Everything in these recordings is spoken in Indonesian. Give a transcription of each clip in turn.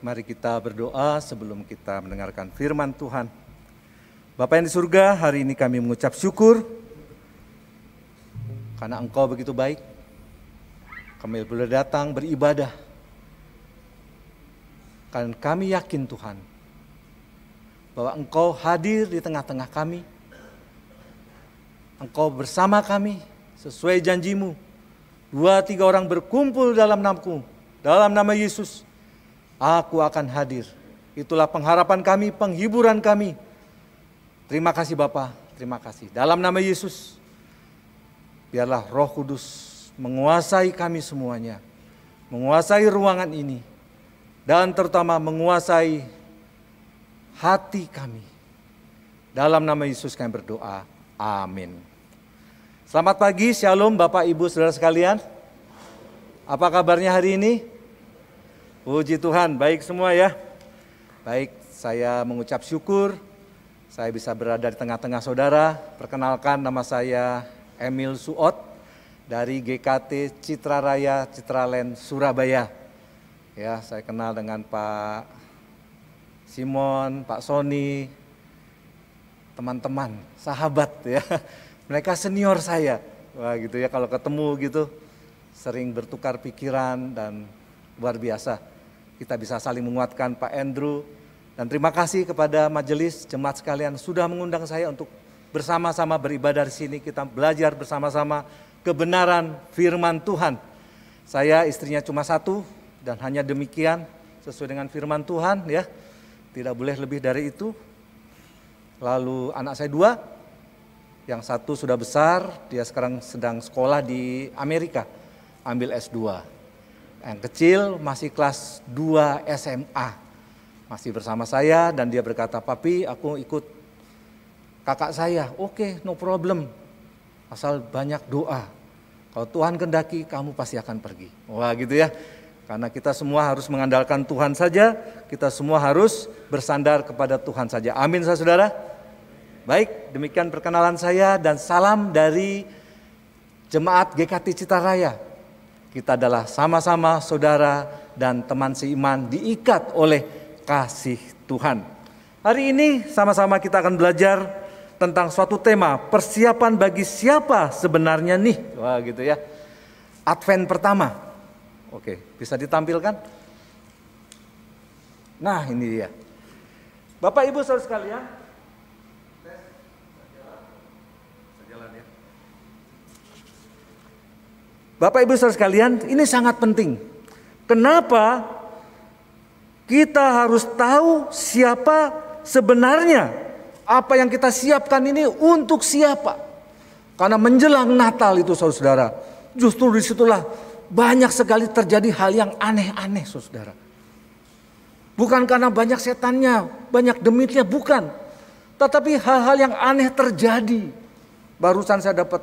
Mari kita berdoa sebelum kita mendengarkan firman Tuhan. Bapa yang di surga, hari ini kami mengucap syukur karena Engkau begitu baik. Kami boleh datang beribadah. Karena kami yakin Tuhan, bahwa Engkau hadir di tengah-tengah kami. Engkau bersama kami sesuai janji-Mu. 2-3 orang berkumpul dalam namamu, dalam nama Yesus, aku akan hadir. Itulah pengharapan kami, penghiburan kami. Terima kasih Bapa, terima kasih. Dalam nama Yesus, biarlah Roh Kudus menguasai kami semuanya. Menguasai ruangan ini. Dan terutama menguasai hati kami. Dalam nama Yesus kami berdoa. Amin. Selamat pagi, Shalom Bapak Ibu Saudara sekalian. Apa kabarnya hari ini? Puji Tuhan, baik semua ya. Baik, saya mengucap syukur saya bisa berada di tengah-tengah saudara. Perkenalkan, nama saya Emil Suot dari GKT Citra Raya Citraland Surabaya. Ya, saya kenal dengan Pak Simon, Pak Sony, teman-teman, sahabat ya. Mereka senior saya. Wah gitu ya, kalau ketemu gitu sering bertukar pikiran dan luar biasa. Kita bisa saling menguatkan. Pak Andrew, dan terima kasih kepada majelis jemaat sekalian sudah mengundang saya untuk bersama-sama beribadah di sini. Kita belajar bersama-sama kebenaran firman Tuhan. Saya istrinya cuma satu dan hanya demikian sesuai dengan firman Tuhan ya. Tidak boleh lebih dari itu. Lalu anak saya 2, yang satu sudah besar, dia sekarang sedang sekolah di Amerika, ambil S2. Yang kecil masih kelas 2 SMA. Masih bersama saya dan dia berkata, "Papi, aku ikut kakak saya." Oke, no problem. Asal banyak doa. Kalau Tuhan kehendaki, kamu pasti akan pergi. Wah gitu ya. Karena kita semua harus mengandalkan Tuhan saja. Kita semua harus bersandar kepada Tuhan saja. Amin, saudara. Baik, demikian perkenalan saya dan salam dari Jemaat GKT Citra Raya. Kita adalah sama-sama saudara dan teman seiman diikat oleh kasih Tuhan. Hari ini sama-sama kita akan belajar tentang suatu tema, persiapan bagi siapa sebenarnya nih. Wah gitu ya. Advent pertama. Oke, bisa ditampilkan? Nah ini dia. Bapak Ibu saudara sekalian. Bapak Ibu saudara sekalian, ini sangat penting. Kenapa kita harus tahu siapa sebenarnya? Apa yang kita siapkan ini untuk siapa? Karena menjelang Natal itu saudara, justru disitulah banyak sekali terjadi hal yang aneh-aneh saudara. Bukan karena banyak setannya, banyak demitnya, bukan. Tetapi hal-hal yang aneh terjadi. Barusan saya dapat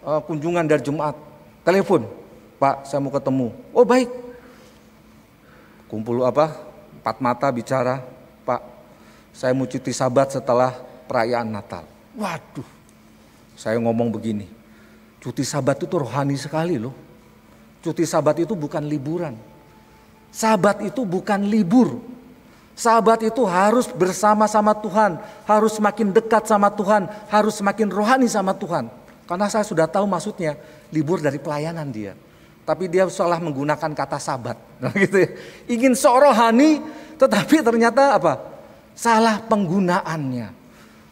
kunjungan dari jemaat. Telepon, "Pak, saya mau ketemu." Oh baik. Kumpul 4 mata bicara, "Pak, saya mau cuti sabat setelah perayaan Natal." Waduh, saya ngomong begini, cuti sabat itu rohani sekali loh. Cuti sabat itu bukan liburan. Sabat itu bukan libur. Sabat itu harus bersama-sama Tuhan, harus semakin dekat sama Tuhan, harus semakin rohani sama Tuhan. Karena saya sudah tahu maksudnya, libur dari pelayanan dia. Tapi dia salah menggunakan kata sabat. Nah, gitu ya. Ingin sok rohani, tetapi ternyata apa? Salah penggunaannya.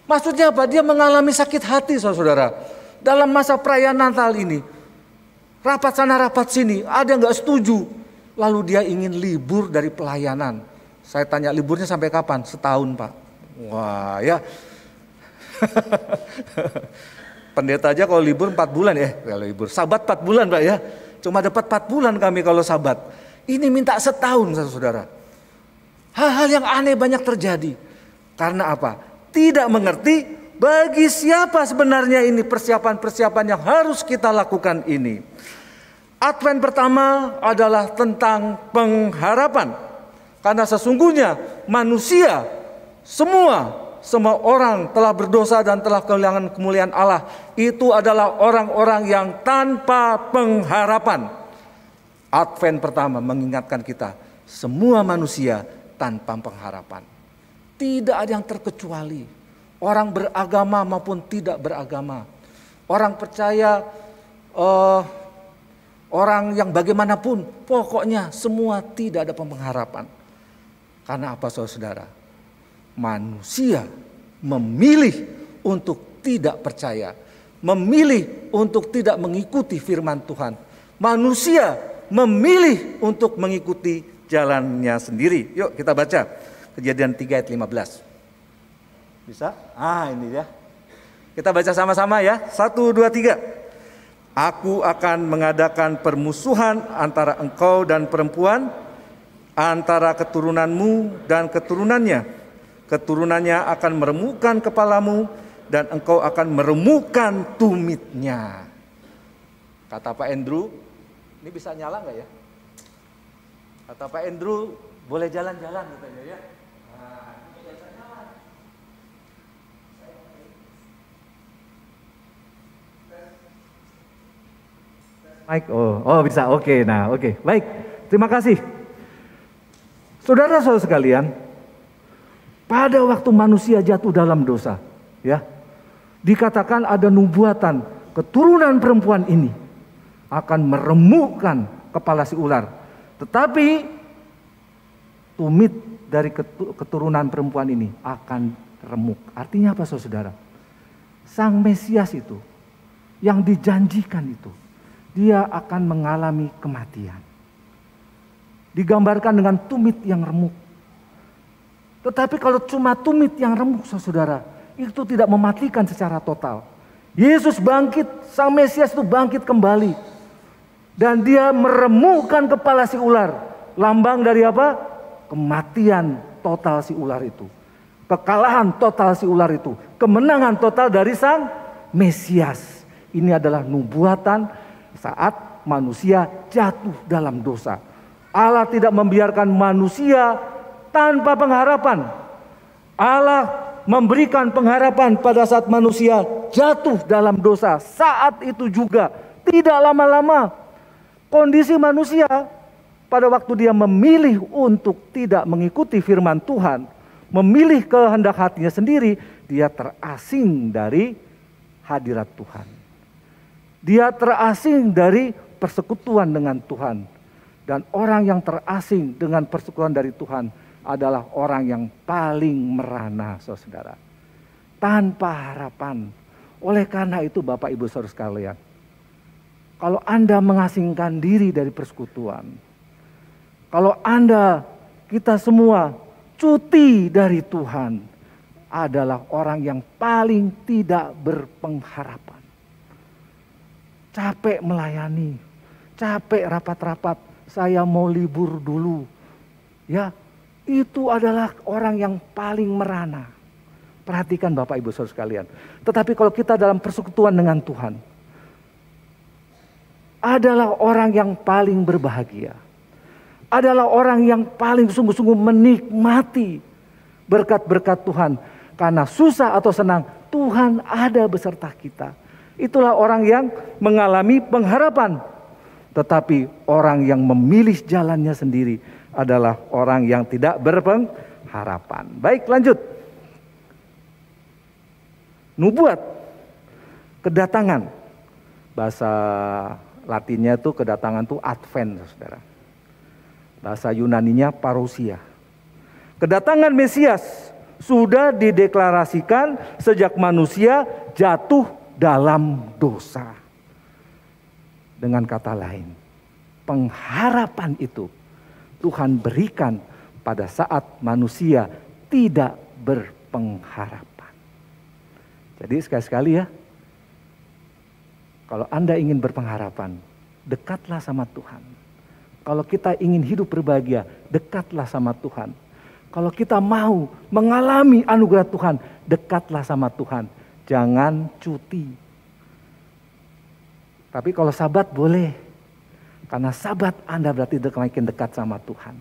Maksudnya apa? Dia mengalami sakit hati saudara. Dalam masa perayaan Natal ini. Rapat sana rapat sini, ada nggak setuju. Lalu dia ingin libur dari pelayanan. Saya tanya, liburnya sampai kapan? Setahun Pak. Wah ya. Pendeta aja kalau libur 4 bulan ya. Kalau libur sabat 4 bulan Pak ya. Cuma dapat 4 bulan kami kalau sabat. Ini minta setahun saudara. Hal-hal yang aneh banyak terjadi. Karena apa? Tidak mengerti bagi siapa sebenarnya ini persiapan-persiapan yang harus kita lakukan ini. Advent pertama adalah tentang pengharapan. Karena sesungguhnya manusia semua orang telah berdosa dan telah kehilangan kemuliaan Allah. Itu adalah orang-orang yang tanpa pengharapan. Advent pertama mengingatkan kita, semua manusia tanpa pengharapan. Tidak ada yang terkecuali. Orang beragama maupun tidak beragama. Orang percaya, orang yang bagaimanapun, pokoknya semua tidak ada pengharapan. Karena apa saudara? Manusia memilih untuk tidak percaya. Memilih untuk tidak mengikuti firman Tuhan. Manusia memilih untuk mengikuti jalannya sendiri. Yuk kita baca Kejadian 3 ayat 15. Bisa? Ini ya. Kita baca sama-sama ya. 1, 2, 3. Aku akan mengadakan permusuhan antara engkau dan perempuan, antara keturunanmu dan keturunannya. Keturunannya akan meremukkan kepalamu dan engkau akan meremukkan tumitnya. Kata Pak Andrew, ini bisa nyala nggak ya? Kata Pak Andrew, boleh jalan-jalan katanya ya. Mike, bisa, oke. Nah, oke, baik. Terima kasih. Saudara-saudara sekalian, pada waktu manusia jatuh dalam dosa, ya, dikatakan ada nubuatan keturunan perempuan ini akan meremukkan kepala si ular. Tetapi tumit dari keturunan perempuan ini akan remuk. Artinya apa saudara? Sang Mesias itu, yang dijanjikan itu, dia akan mengalami kematian. Digambarkan dengan tumit yang remuk. Tetapi kalau cuma tumit yang remuk saudara, itu tidak mematikan secara total. Yesus bangkit, Sang Mesias itu bangkit kembali. Dan dia meremukkan kepala si ular. Lambang dari apa? Kematian total si ular itu. Kekalahan total si ular itu. Kemenangan total dari Sang Mesias. Ini adalah nubuatan saat manusia jatuh dalam dosa. Allah tidak membiarkan manusia tanpa pengharapan. Allah memberikan pengharapan pada saat manusia jatuh dalam dosa. Saat itu juga tidak lama-lama kondisi manusia pada waktu dia memilih untuk tidak mengikuti firman Tuhan, memilih kehendak hatinya sendiri, dia terasing dari hadirat Tuhan. Dia terasing dari persekutuan dengan Tuhan. Dan orang yang terasing dengan persekutuan dari Tuhan adalah orang yang paling merana, saudara. Tanpa harapan. Oleh karena itu Bapak Ibu Saudara sekalian, kalau Anda mengasingkan diri dari persekutuan, kalau Anda, kita semua cuti dari Tuhan, adalah orang yang paling tidak berpengharapan. Capek melayani, capek rapat-rapat, saya mau libur dulu. Ya, itu adalah orang yang paling merana. Perhatikan Bapak Ibu Saudara sekalian. Tetapi kalau kita dalam persekutuan dengan Tuhan, adalah orang yang paling berbahagia. Adalah orang yang paling sungguh-sungguh menikmati berkat-berkat Tuhan. Karena susah atau senang, Tuhan ada beserta kita. Itulah orang yang mengalami pengharapan. Tetapi orang yang memilih jalannya sendiri adalah orang yang tidak berpengharapan. Baik, lanjut. Nubuat, kedatangan. Bahasa Latinnya itu kedatangan itu advent, saudara. Bahasa Yunaninya parousia. Kedatangan Mesias sudah dideklarasikan sejak manusia jatuh dalam dosa. Dengan kata lain, pengharapan itu Tuhan berikan pada saat manusia tidak berpengharapan. Jadi sekali-sekali ya, kalau Anda ingin berpengharapan, dekatlah sama Tuhan. Kalau kita ingin hidup berbahagia, dekatlah sama Tuhan. Kalau kita mau mengalami anugerah Tuhan, dekatlah sama Tuhan. Jangan cuti. Tapi kalau sabat boleh. Karena sabat Anda berarti makin dekat sama Tuhan.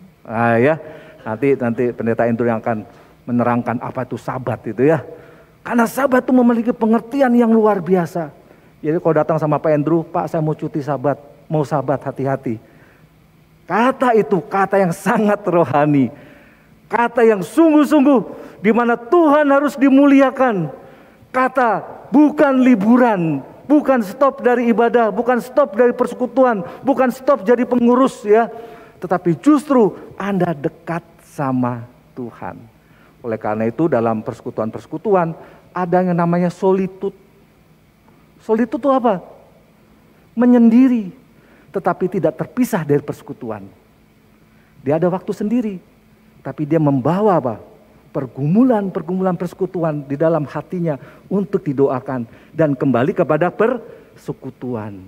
Ya, nanti pendeta Andrew yang akan menerangkan apa itu sabat itu ya. Karena sabat itu memiliki pengertian yang luar biasa. Jadi kalau datang sama Pak Andrew, Pak saya mau cuti sabat, mau sabat hati-hati. Kata itu kata yang sangat rohani. Kata yang sungguh-sungguh di mana Tuhan harus dimuliakan. Kata bukan liburan, bukan stop dari ibadah, bukan stop dari persekutuan, bukan stop jadi pengurus ya. Tetapi justru Anda dekat sama Tuhan. Oleh karena itu dalam persekutuan-persekutuan ada yang namanya solitude. Solitude itu apa? Menyendiri, tetapi tidak terpisah dari persekutuan. Dia ada waktu sendiri, tapi dia membawa apa? Pergumulan persekutuan di dalam hatinya untuk didoakan dan kembali kepada persekutuan.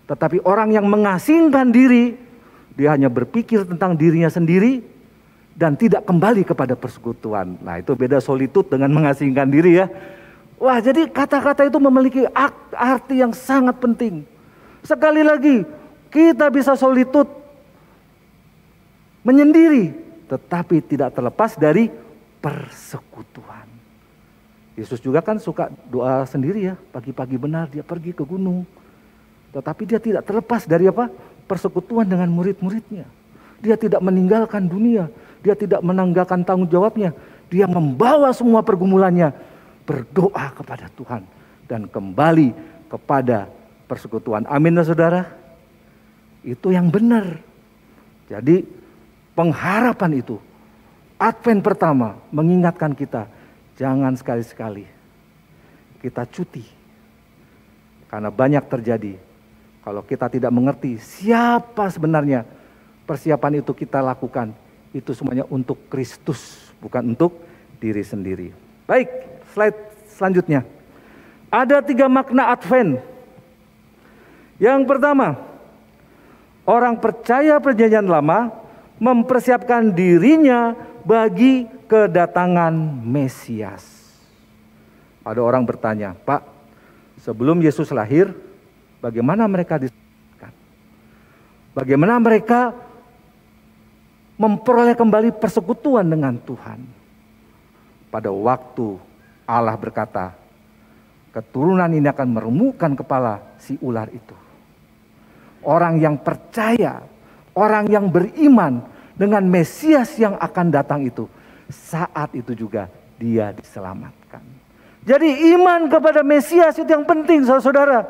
Tetapi orang yang mengasingkan diri, dia hanya berpikir tentang dirinya sendiri dan tidak kembali kepada persekutuan. Nah, itu beda solitude dengan mengasingkan diri ya. Wah, jadi kata-kata itu memiliki arti yang sangat penting. Sekali lagi, kita bisa solitude, menyendiri, tetapi tidak terlepas dari persekutuan. Yesus juga kan suka doa sendiri ya, pagi-pagi benar dia pergi ke gunung. Tetapi dia tidak terlepas dari apa? Persekutuan dengan murid-muridnya. Dia tidak meninggalkan dunia, dia tidak menanggalkan tanggung jawabnya. Dia membawa semua pergumulannya, berdoa kepada Tuhan dan kembali kepada persekutuan. Amin ya saudara. Itu yang benar. Jadi pengharapan itu, Advent pertama mengingatkan kita, jangan sekali-sekali kita cuti. Karena banyak terjadi. Kalau kita tidak mengerti siapa sebenarnya persiapan itu kita lakukan. Itu semuanya untuk Kristus, bukan untuk diri sendiri. Baik, slide selanjutnya. Ada 3 makna Advent. Yang pertama, orang percaya perjanjian lama mempersiapkan dirinya bagi kedatangan Mesias. Ada orang bertanya, Pak, sebelum Yesus lahir, bagaimana mereka diselamatkan? Bagaimana mereka memperoleh kembali persekutuan dengan Tuhan? Pada waktu Allah berkata, keturunan ini akan meremukkan kepala si ular itu. Orang yang percaya, orang yang beriman dengan Mesias yang akan datang itu, saat itu juga dia diselamatkan. Jadi iman kepada Mesias itu yang penting saudara-saudara.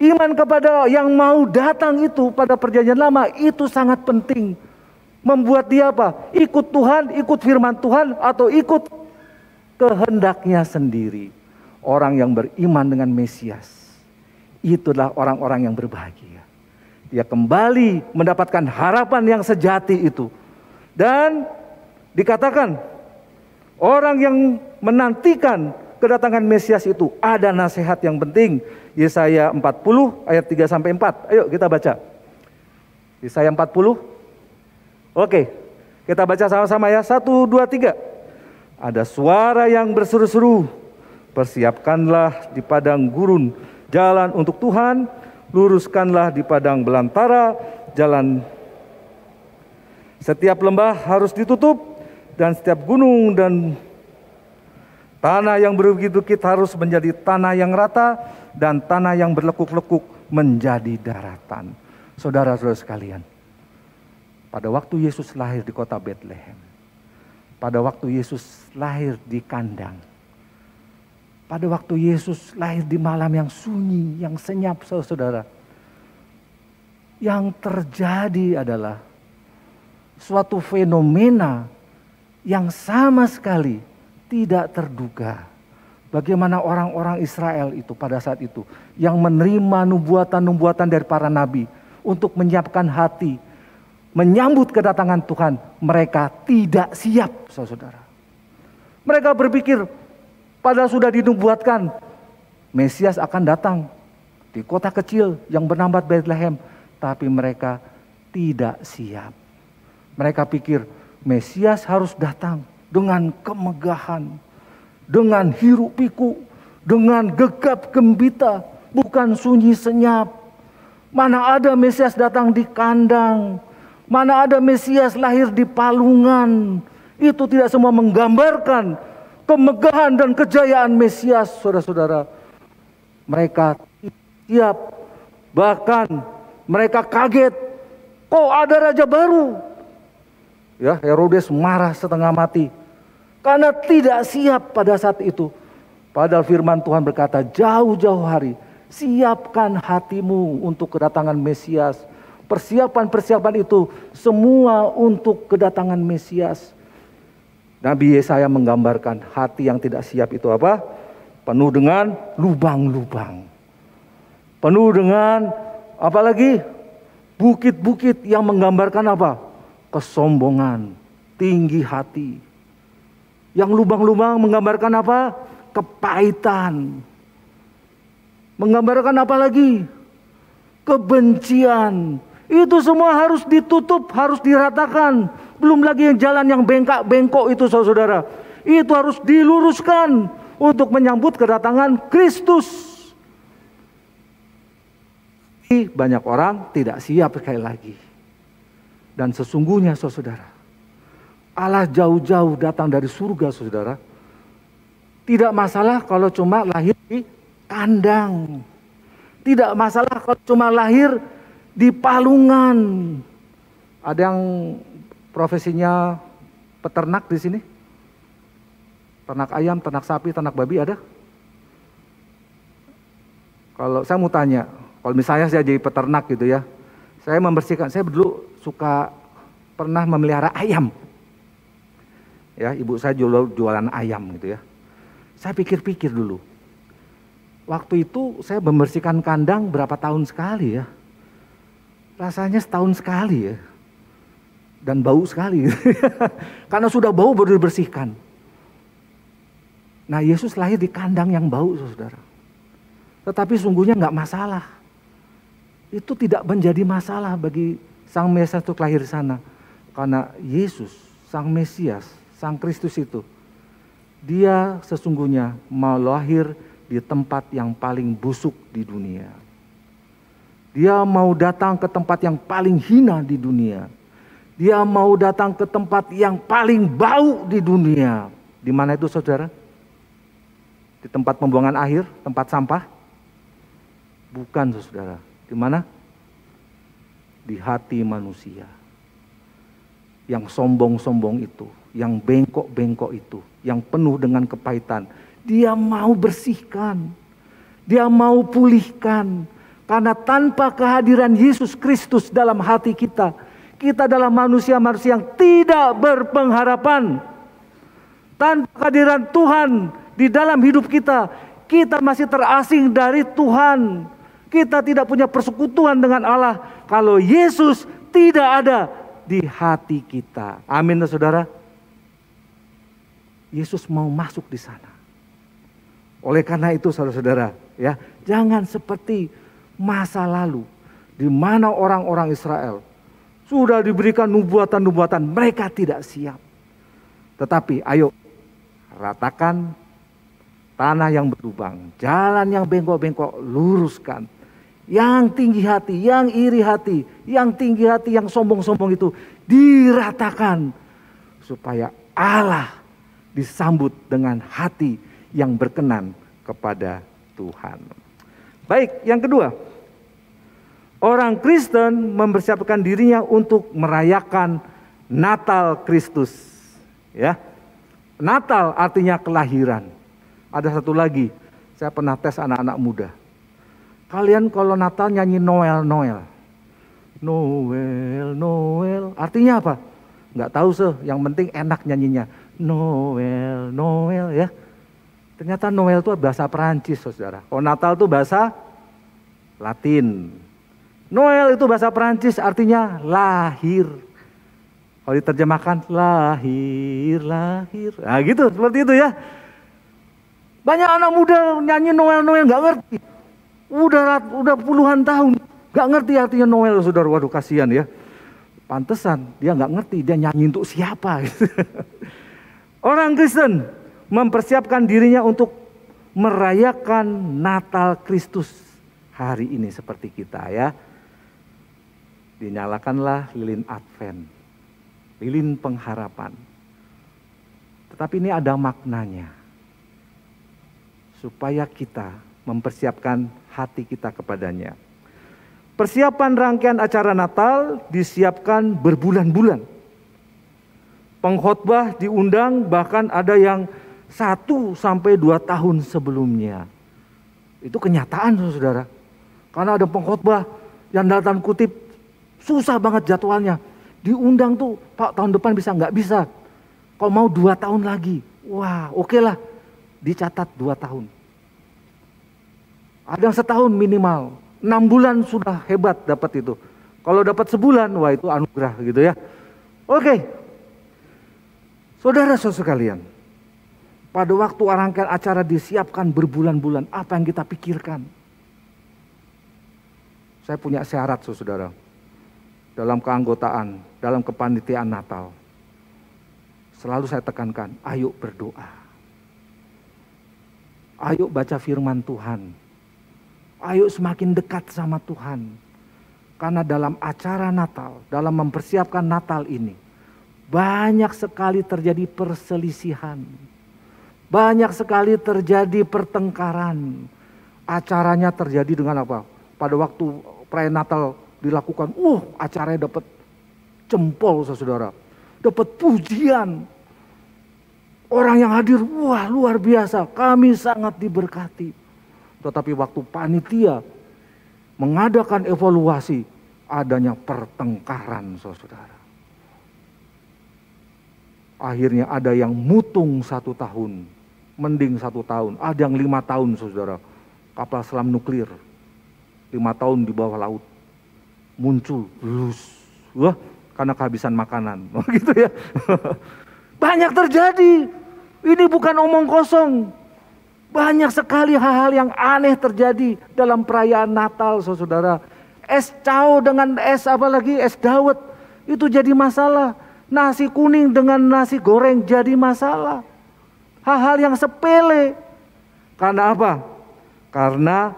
Iman kepada yang mau datang itu pada perjanjian lama itu sangat penting. Membuat dia apa? Ikut Tuhan, ikut firman Tuhan atau ikut kehendaknya sendiri. Orang yang beriman dengan Mesias, itulah orang-orang yang berbahagia. Dia kembali mendapatkan harapan yang sejati itu. Dan dikatakan orang yang menantikan kedatangan Mesias itu ada nasihat yang penting. Yesaya 40 ayat 3-4. Ayo kita baca. Yesaya 40. Oke, kita baca sama-sama ya. 1, 2, 3. Ada suara yang berseru-seru. Persiapkanlah di padang gurun jalan untuk Tuhan. Luruskanlah di padang belantara jalan. Setiap lembah harus ditutup dan setiap gunung dan tanah yang berbukit-bukit harus menjadi tanah yang rata dan tanah yang berlekuk-lekuk menjadi daratan. Saudara-saudara sekalian, pada waktu Yesus lahir di kota Bethlehem, pada waktu Yesus lahir di kandang, pada waktu Yesus lahir di malam yang sunyi, yang senyap saudara, yang terjadi adalah suatu fenomena yang sama sekali tidak terduga. Bagaimana orang-orang Israel itu pada saat itu yang menerima nubuatan-nubuatan dari para nabi untuk menyiapkan hati, menyambut kedatangan Tuhan, mereka tidak siap saudara. Mereka berpikir, padahal sudah dinubuatkan Mesias akan datang di kota kecil yang bernama Bethlehem, tapi mereka tidak siap. Mereka pikir Mesias harus datang dengan kemegahan, dengan hiruk pikuk, dengan gegap gembita, bukan sunyi senyap. Mana ada Mesias datang di kandang, mana ada Mesias lahir di palungan. Itu tidak semua menggambarkan kemegahan dan kejayaan Mesias, saudara-saudara. Mereka siap, bahkan mereka kaget Kok ada raja baru? Ya, Herodes marah setengah mati karena tidak siap pada saat itu. Padahal firman Tuhan berkata, jauh-jauh hari siapkan hatimu untuk kedatangan Mesias. Persiapan-persiapan itu semua untuk kedatangan Mesias. Nabi Yesaya menggambarkan hati yang tidak siap itu apa? Penuh dengan lubang-lubang. Penuh dengan apalagi? Bukit-bukit yang menggambarkan apa? Kesombongan, tinggi hati. Yang lubang-lubang menggambarkan apa? Kepahitan. Menggambarkan apa lagi? Kebencian. Itu semua harus ditutup, harus diratakan. Belum lagi yang jalan yang bengkak-bengkok itu saudara. Itu harus diluruskan untuk menyambut kedatangan Kristus. Banyak orang tidak siap sekali lagi. Dan sesungguhnya saudara, Allah jauh-jauh datang dari surga saudara. Tidak masalah kalau cuma lahir di kandang. Tidak masalah kalau cuma lahir di palungan. Ada yang profesinya peternak di sini? Ternak ayam, ternak sapi, ternak babi ada? Kalau saya mau tanya, kalau misalnya saya jadi peternak gitu ya, saya membersihkan, saya dulu suka pernah memelihara ayam. Ya, ibu saya jualan ayam gitu ya. Saya pikir-pikir dulu. Waktu itu saya membersihkan kandang berapa tahun sekali ya. Rasanya setahun sekali ya. Dan bau sekali. Karena sudah bau baru dibersihkan. Nah, Yesus lahir di kandang yang bau saudara. Tetapi sungguhnya nggak masalah. Itu tidak menjadi masalah bagi Sang Mesias untuk lahir di sana. Karena Yesus, Sang Mesias, Sang Kristus itu, dia sesungguhnya mau lahir di tempat yang paling busuk di dunia. Dia mau datang ke tempat yang paling hina di dunia. Dia mau datang ke tempat yang paling bau di dunia. Di mana itu saudara? Di tempat pembuangan akhir, tempat sampah? Bukan saudara. Di mana? Di hati manusia. Yang sombong-sombong itu, yang bengkok-bengkok itu, yang penuh dengan kepahitan. Dia mau bersihkan. Dia mau pulihkan. Karena tanpa kehadiran Yesus Kristus dalam hati kita, kita adalah manusia-manusia yang tidak berpengharapan. Tanpa kehadiran Tuhan di dalam hidup kita, kita masih terasing dari Tuhan. Kita tidak punya persekutuan dengan Allah kalau Yesus tidak ada di hati kita. Amin saudara. Yesus mau masuk di sana. Oleh karena itu saudara-saudara, ya, jangan seperti masa lalu di mana orang-orang Israel sudah diberikan nubuatan-nubuatan, mereka tidak siap. Tetapi ayo ratakan tanah yang berlubang, jalan yang bengkok-bengkok luruskan. Yang tinggi hati, yang iri hati, yang tinggi hati, yang sombong-sombong itu diratakan. Supaya Allah disambut dengan hati yang berkenan kepada Tuhan. Baik, yang kedua. Orang Kristen mempersiapkan dirinya untuk merayakan Natal Kristus. Ya, Natal artinya kelahiran. Ada satu lagi, saya pernah tes anak-anak muda. Kalian kalau Natal nyanyi Noel, Noel. Noel, Noel. Artinya apa? Nggak tahu yang penting enak nyanyinya. Noel, Noel ya. Ternyata Noel itu bahasa Perancis saudara. Kalau Natal itu bahasa Latin. Noel itu bahasa Perancis artinya lahir. Kalau diterjemahkan lahir, lahir. Nah gitu, seperti itu ya. Banyak anak muda nyanyi Noel, Noel nggak ngerti. Udah puluhan tahun nggak ngerti artinya Noel saudara. Waduh kasihan ya. Pantesan dia nggak ngerti dia nyanyi untuk siapa. Orang Kristen mempersiapkan dirinya untuk merayakan Natal Kristus hari ini seperti kita ya. Dinyalakanlah lilin Advent, lilin pengharapan. Tetapi ini ada maknanya. Supaya kita mempersiapkan hati kita kepadanya. Persiapan rangkaian acara Natal disiapkan berbulan-bulan. Pengkhotbah diundang bahkan ada yang 1 sampai 2 tahun sebelumnya. Itu kenyataan saudara. Karena ada pengkhotbah yang dalam tanda kutip susah banget jadwalnya. Diundang tuh, Pak tahun depan bisa nggak bisa. Kalau mau 2 tahun lagi. Wah oke lah, dicatat 2 tahun. Ada yang setahun minimal, 6 bulan sudah hebat dapat itu. Kalau dapat sebulan, wah itu anugerah gitu ya. Oke, saudara-saudara sekalian, pada waktu rangkaian acara disiapkan berbulan-bulan, apa yang kita pikirkan? Saya punya syarat saudara, dalam keanggotaan, dalam kepanitiaan Natal. Selalu saya tekankan, ayo berdoa. Ayo baca firman Tuhan. Ayo semakin dekat sama Tuhan. Karena dalam acara Natal, dalam mempersiapkan Natal ini, banyak sekali terjadi perselisihan. Banyak sekali terjadi pertengkaran. Acaranya terjadi dengan apa? Pada waktu perayaan Natal dilakukan, acaranya dapat jempol saudara. Dapat pujian. Orang yang hadir, wah luar biasa, kami sangat diberkati. Tetapi waktu panitia mengadakan evaluasi, adanya pertengkaran saudara. Akhirnya ada yang mutung 1 tahun, mending 1 tahun, ada yang 5 tahun saudara. Kapal selam nuklir, 5 tahun di bawah laut, muncul, wah karena kehabisan makanan, gitu ya. Banyak terjadi. Ini bukan omong kosong. Banyak sekali hal-hal yang aneh terjadi dalam perayaan Natal, saudara. Es cao dengan es dawet itu jadi masalah. Nasi kuning dengan nasi goreng jadi masalah. Hal-hal yang sepele. Karena apa? Karena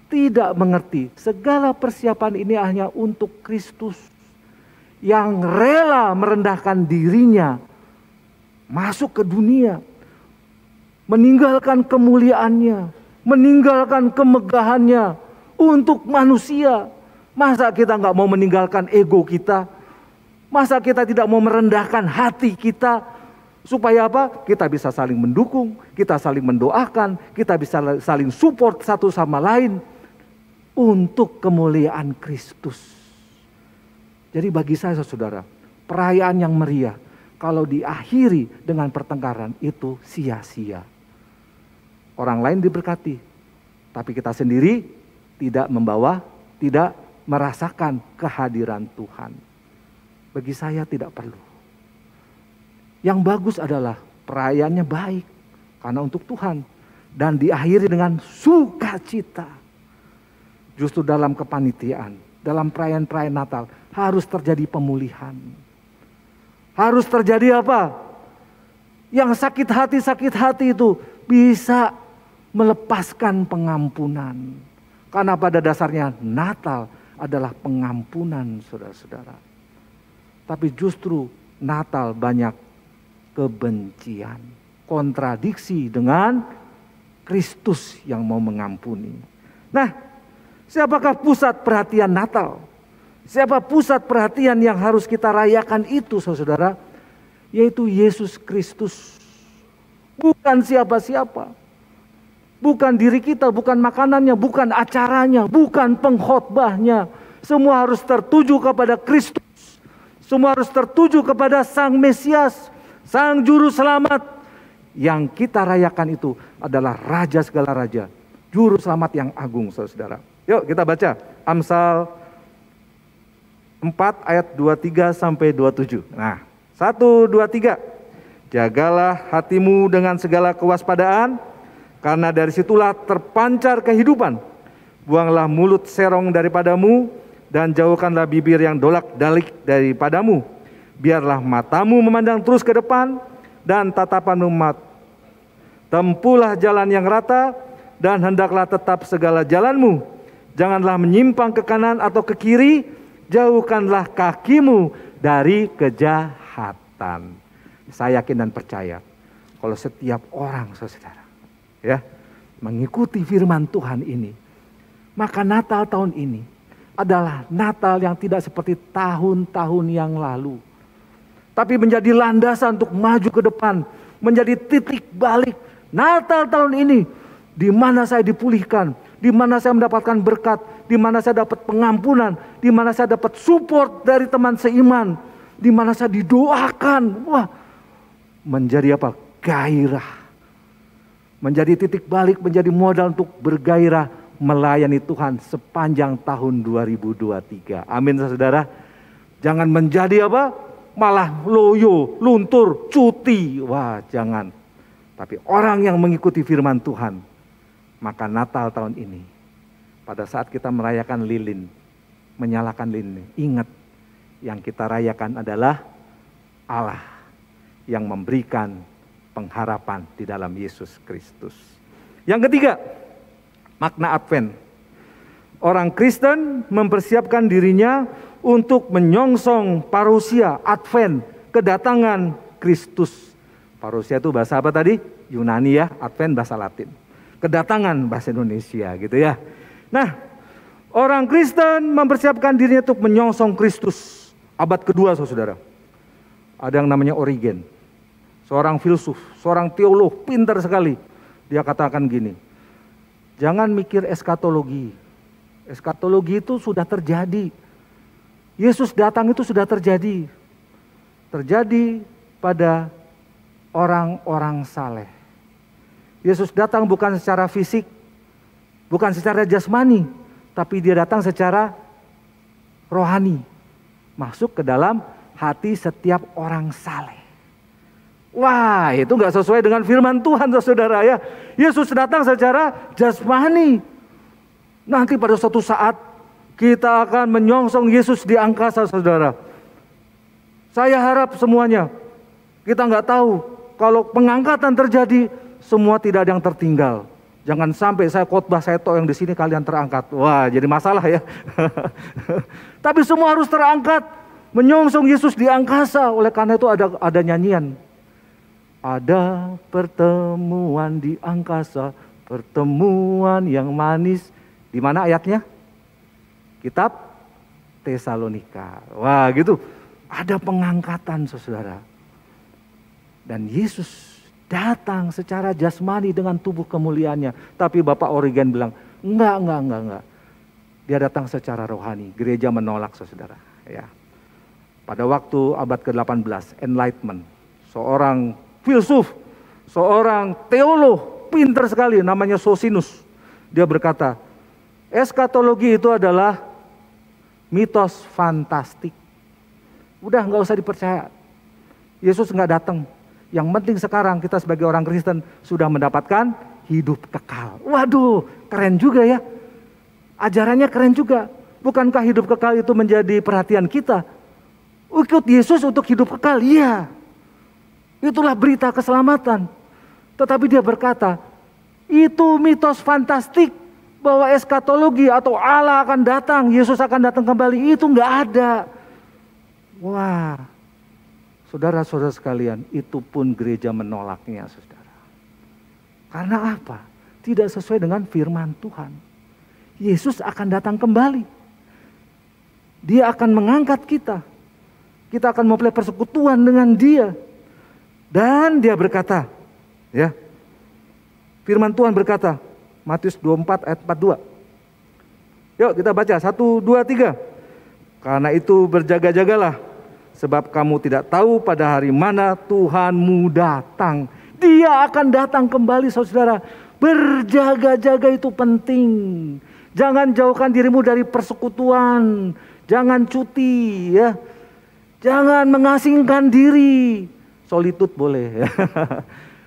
tidak mengerti segala persiapan ini hanya untuk Kristus yang rela merendahkan dirinya masuk ke dunia, meninggalkan kemuliaannya, meninggalkan kemegahannya untuk manusia. Masa kita nggak mau meninggalkan ego kita? Masa kita tidak mau merendahkan hati kita? Supaya apa? Kita bisa saling mendukung, kita saling mendoakan, kita bisa saling support satu sama lain untuk kemuliaan Kristus. Jadi bagi saya saudara, perayaan yang meriah kalau diakhiri dengan pertengkaran itu sia-sia. Orang lain diberkati, tapi kita sendiri tidak merasakan kehadiran Tuhan. Bagi saya tidak perlu. Yang bagus adalah perayaannya baik karena untuk Tuhan dan diakhiri dengan sukacita. Justru dalam kepanitiaan, dalam perayaan-perayaan Natal harus terjadi pemulihan. Harus terjadi apa? Yang sakit hati itu bisa melepaskan pengampunan. Karena pada dasarnya Natal adalah pengampunan saudara-saudara. Tapi justru Natal banyak kebencian. Kontradiksi dengan Kristus yang mau mengampuni. Nah, siapakah pusat perhatian Natal? Siapa pusat perhatian yang harus kita rayakan itu saudara? Yaitu Yesus Kristus. Bukan siapa-siapa. Bukan diri kita, bukan makanannya, bukan acaranya, bukan pengkhotbahnya. Semua harus tertuju kepada Kristus. Semua harus tertuju kepada Sang Mesias, Sang Juru Selamat. Yang kita rayakan itu adalah Raja segala Raja, Juru Selamat yang agung saudara. Yuk kita baca Amsal 4 ayat 23 sampai 27. Nah, 1, 2, 3. Jagalah hatimu dengan segala kewaspadaan, karena dari situlah terpancar kehidupan. Buanglah mulut serong daripadamu, dan jauhkanlah bibir yang dolak-dalik daripadamu. Biarlah matamu memandang terus ke depan, dan tatapanmu tempuhlah jalan yang rata, dan hendaklah tetap segala jalanmu. Janganlah menyimpang ke kanan atau ke kiri, jauhkanlah kakimu dari kejahatan. Saya yakin dan percaya kalau setiap orang saudara ya mengikuti firman Tuhan ini, maka Natal tahun ini adalah Natal yang tidak seperti tahun-tahun yang lalu, tapi menjadi landasan untuk maju ke depan, menjadi titik balik. Natal tahun ini, di mana saya dipulihkan, di mana saya mendapatkan berkat, di mana saya dapat pengampunan, di mana saya dapat support dari teman seiman, di mana saya didoakan. Wah, menjadi apa? Gairah. Menjadi titik balik, menjadi modal untuk bergairah melayani Tuhan sepanjang tahun 2023. Amin, saudara. Jangan menjadi apa? Malah loyo, luntur, cuti. Wah, jangan. Tapi orang yang mengikuti firman Tuhan, maka Natal tahun ini, pada saat kita merayakan lilin, menyalakan lilin, ingat yang kita rayakan adalah Allah yang memberikan pengharapan di dalam Yesus Kristus. Yang ketiga, makna Advent. Orang Kristen mempersiapkan dirinya untuk menyongsong parousia, Advent, kedatangan Kristus. Parousia itu bahasa apa tadi? Yunani ya, Advent bahasa Latin. Kedatangan bahasa Indonesia gitu ya. Nah, orang Kristen mempersiapkan dirinya untuk menyongsong Kristus. Abad kedua, saudara. Ada yang namanya Origen. Seorang filsuf, seorang teolog, pintar sekali. Dia katakan gini, jangan mikir eskatologi. Eskatologi itu sudah terjadi. Yesus datang itu sudah terjadi. Terjadi pada orang-orang saleh. Yesus datang bukan secara fisik, bukan secara jasmani, tapi dia datang secara rohani. Masuk ke dalam hati setiap orang saleh. Wah, itu gak sesuai dengan firman Tuhan, saudara ya. Yesus datang secara jasmani. Nanti pada suatu saat kita akan menyongsong Yesus di angkasa, saudara. Saya harap semuanya, kita gak tahu kalau pengangkatan terjadi, semua tidak ada yang tertinggal. Jangan sampai saya khotbah saya yang di sini kalian terangkat. Wah, jadi masalah ya. Tapi semua harus terangkat, menyongsong Yesus di angkasa. Oleh karena itu ada nyanyian. Ada pertemuan di angkasa, pertemuan yang manis. Di mana ayatnya? Kitab Tesalonika. Wah, gitu. Ada pengangkatan, saudara. Dan Yesus datang secara jasmani dengan tubuh kemuliaannya. Tapi Bapak Origen bilang, enggak. Dia datang secara rohani. Gereja menolak, saudara. Ya. Pada waktu abad ke-18, Enlightenment, seorang filsuf, seorang teolog, pintar sekali, namanya Sosinus. Dia berkata, eskatologi itu adalah mitos fantastik. Udah gak usah dipercaya. Yesus gak datang. Yang penting sekarang kita sebagai orang Kristen sudah mendapatkan hidup kekal. Waduh, keren juga ya. Ajarannya keren juga. Bukankah hidup kekal itu menjadi perhatian kita? Ikut Yesus untuk hidup kekal, iya. Itulah berita keselamatan. Tetapi dia berkata, itu mitos fantastik bahwa eskatologi atau Allah akan datang, Yesus akan datang kembali, itu nggak ada. Wah, saudara-saudara sekalian, itu pun gereja menolaknya, saudara. Karena apa? Tidak sesuai dengan firman Tuhan. Yesus akan datang kembali. Dia akan mengangkat kita. Kita akan memulai persekutuan dengan dia. Dan dia berkata, ya, firman Tuhan berkata, Matius 24 ayat 42. Yuk kita baca, 1, 2, 3. Karena itu berjaga-jagalah, sebab kamu tidak tahu pada hari mana Tuhanmu datang. Dia akan datang kembali, saudara. Berjaga-jaga itu penting. Jangan jauhkan dirimu dari persekutuan. Jangan cuti, ya. Jangan mengasingkan diri. Solitude boleh.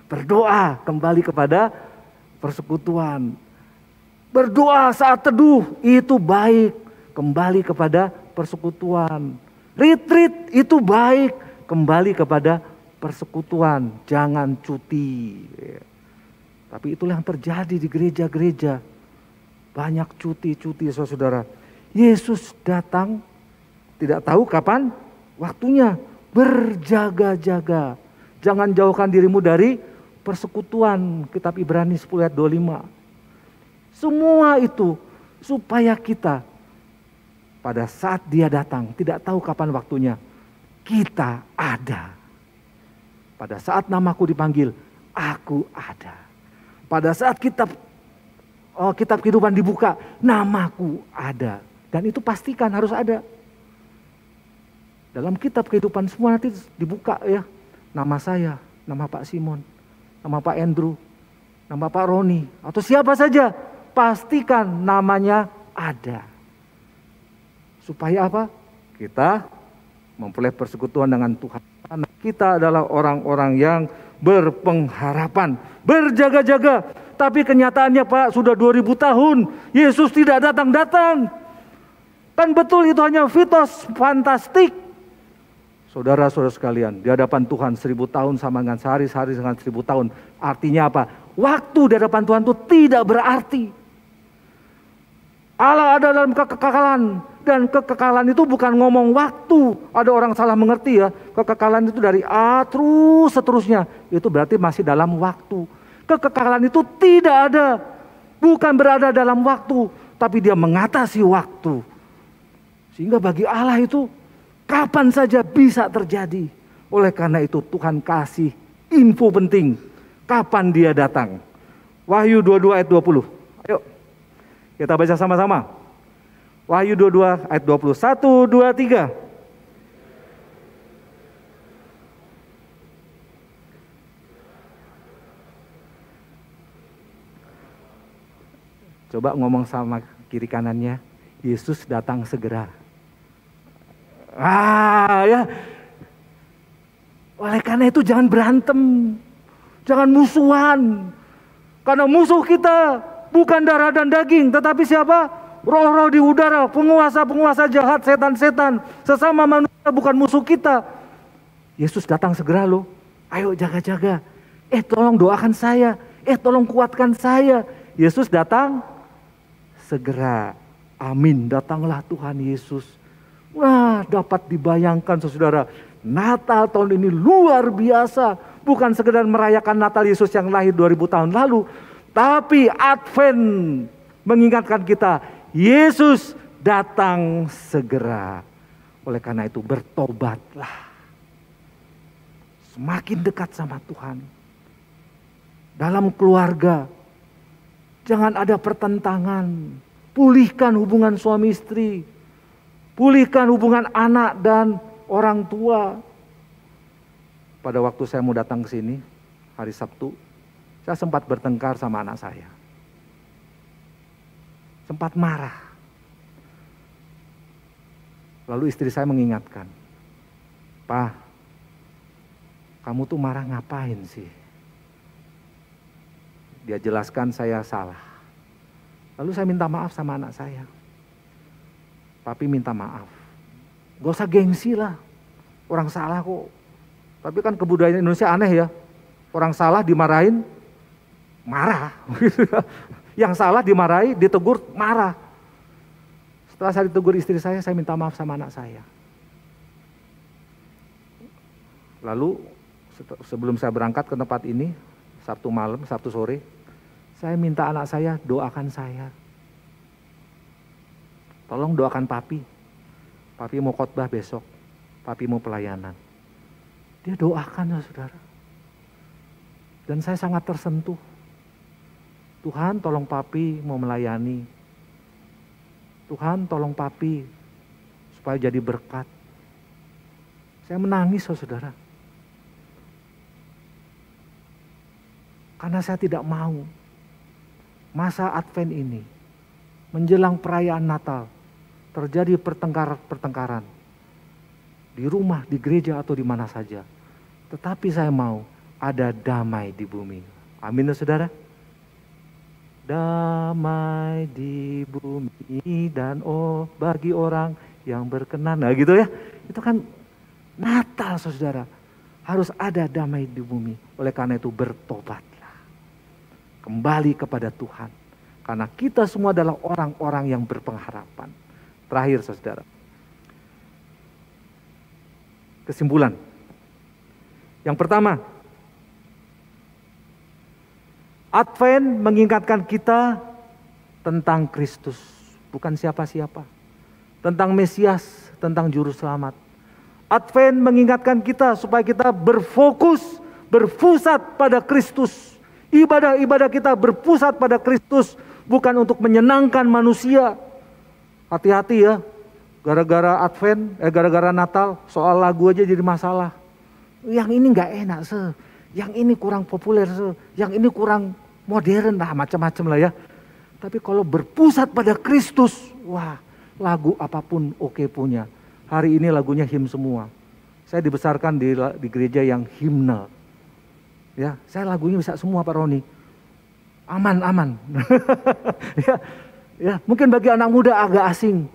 Berdoa kembali kepada persekutuan. Berdoa saat teduh itu baik. Kembali kepada persekutuan. Retreat itu baik. Kembali kepada persekutuan. Jangan cuti. Tapi itulah yang terjadi di gereja-gereja. Banyak cuti-cuti, saudara. Yesus datang, tidak tahu kapan waktunya. Berjaga-jaga. Jangan jauhkan dirimu dari persekutuan. Kitab Ibrani 10 ayat 25. Semua itu supaya kita pada saat dia datang, tidak tahu kapan waktunya, kita ada. Pada saat namaku dipanggil, aku ada. Pada saat kitab kehidupan dibuka, namaku ada. Dan itu pastikan harus ada. Dalam kitab kehidupan semua nanti dibuka ya. Nama saya, nama Pak Simon, nama Pak Andrew, nama Pak Roni, atau siapa saja. Pastikan namanya ada. Supaya apa? Kita memperoleh persekutuan dengan Tuhan. Karena kita adalah orang-orang yang berpengharapan, berjaga-jaga. Tapi kenyataannya Pak, sudah 2000 tahun Yesus tidak datang-datang. Kan betul itu hanya mitos fantastik. Saudara-saudara sekalian, di hadapan Tuhan 1000 tahun sama dengan sehari dengan 1000 tahun. Artinya apa? Waktu di hadapan Tuhan itu tidak berarti. Allah ada dalam kekekalan. Dan kekekalan itu bukan ngomong waktu. Ada orang salah mengerti ya. Kekekalan itu dari A terus seterusnya. Itu berarti masih dalam waktu. Kekekalan itu tidak ada. Bukan berada dalam waktu. Tapi dia mengatasi waktu. Sehingga bagi Allah itu kapan saja bisa terjadi. Oleh karena itu Tuhan kasih info penting. Kapan dia datang. Wahyu 22 ayat 20. Ayo kita baca sama-sama. Wahyu 22 ayat 20. 1, 2, 3. Coba ngomong sama kiri kanannya. Yesus datang segera. Ya. Oleh karena itu jangan berantem. Jangan musuhan. Karena musuh kita bukan darah dan daging, tetapi siapa? Roh-roh di udara, penguasa-penguasa jahat, setan-setan. Sesama manusia bukan musuh kita. Yesus datang segera loh. Ayo jaga-jaga. Tolong doakan saya. Tolong kuatkan saya. Yesus datang segera. Amin. Datanglah Tuhan Yesus. Wah, dapat dibayangkan saudara. Natal tahun ini luar biasa. Bukan sekedar merayakan Natal Yesus yang lahir 2000 tahun lalu. Tapi Advent mengingatkan kita, Yesus datang segera. Oleh karena itu bertobatlah. Semakin dekat sama Tuhan. Dalam keluarga, jangan ada pertentangan. Pulihkan hubungan suami istri. Pulihkan hubungan anak dan orang tua. Pada waktu saya mau datang ke sini, hari Sabtu, saya sempat bertengkar sama anak saya. Sempat marah. Lalu istri saya mengingatkan, "Pak, kamu tuh marah ngapain sih?" Dia jelaskan saya salah. Lalu saya minta maaf sama anak saya. Papi minta maaf. Gak usah gengsi lah. Orang salah kok. Tapi kan kebudayaan Indonesia aneh ya. Orang salah dimarahin, marah. Yang salah dimarahi, ditegur, marah. Setelah saya ditegur istri saya minta maaf sama anak saya. Lalu sebelum saya berangkat ke tempat ini, Sabtu malam, Sabtu sore, saya minta anak saya doakan saya. Tolong doakan papi. Papi mau khotbah besok. Papi mau pelayanan. Dia doakan ya saudara. Dan saya sangat tersentuh. Tuhan tolong papi mau melayani. Tuhan tolong papi supaya jadi berkat. Saya menangis saudara. Karena saya tidak mau masa Advent ini menjelang perayaan Natal terjadi pertengkaran di rumah, di gereja atau di mana saja. Tetapi saya mau ada damai di bumi. Amin ya saudara. Damai di bumi dan bagi orang yang berkenan. Nah gitu ya. Itu kan Natal saudara. Harus ada damai di bumi. Oleh karena itu bertobatlah. Kembali kepada Tuhan. Karena kita semua adalah orang-orang yang berpengharapan. Terakhir saudara. Kesimpulan. Yang pertama, Advent mengingatkan kita tentang Kristus, bukan siapa-siapa. tentang Mesias, tentang Juru Selamat. Advent mengingatkan kita supaya kita berfokus, berpusat pada Kristus. Ibadah-ibadah kita berpusat pada Kristus, bukan untuk menyenangkan manusia. Hati-hati ya, gara-gara Advent, gara-gara Natal, soal lagu aja jadi masalah. Yang ini nggak enak, yang ini kurang populer, yang ini kurang modern, macam-macam lah ya. Tapi kalau berpusat pada Kristus, wah, lagu apapun oke punya. Hari ini lagunya him semua. Saya dibesarkan di gereja yang himnal. Ya, saya lagunya bisa semua Pak Roni. Aman. ya, mungkin bagi anak muda agak asing.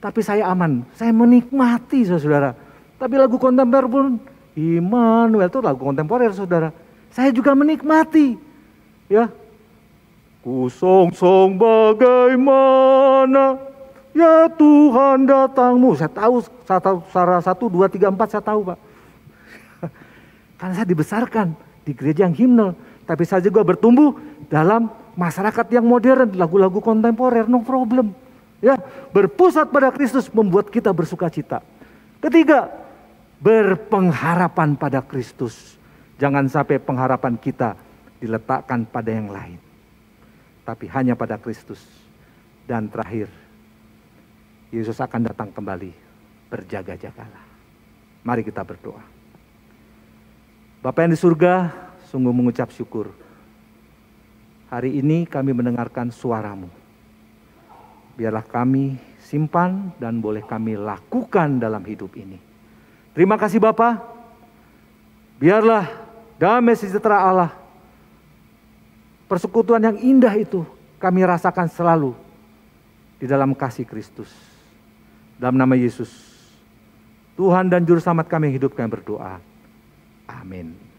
Tapi saya aman. Saya menikmati saudara. Tapi lagu kontemporer pun, Immanuel itu lagu kontemporer saudara. Saya juga menikmati. Ya. Ku song-song bagaimana ya Tuhan datangmu. Saya tahu Sarah 1, 2, 3, 4 saya tahu Pak. Karena saya dibesarkan di gereja yang himnal. Tapi saya juga bertumbuh dalam masyarakat yang modern. Lagu-lagu kontemporer, no problem. Ya, berpusat pada Kristus membuat kita bersuka cita. Ketiga, berpengharapan pada Kristus. Jangan sampai pengharapan kita diletakkan pada yang lain. Tapi hanya pada Kristus. Dan terakhir, Yesus akan datang kembali. Berjaga-jagalah. Mari kita berdoa. Bapa yang di surga, sungguh mengucap syukur. Hari ini kami mendengarkan suara-Mu. Biarlah kami simpan dan boleh kami lakukan dalam hidup ini. Terima kasih Bapa. Biarlah damai sejahtera Allah, persekutuan yang indah itu kami rasakan selalu di dalam kasih Kristus. Dalam nama Yesus, Tuhan dan Juru Selamat kami hidup kami berdoa. Amin.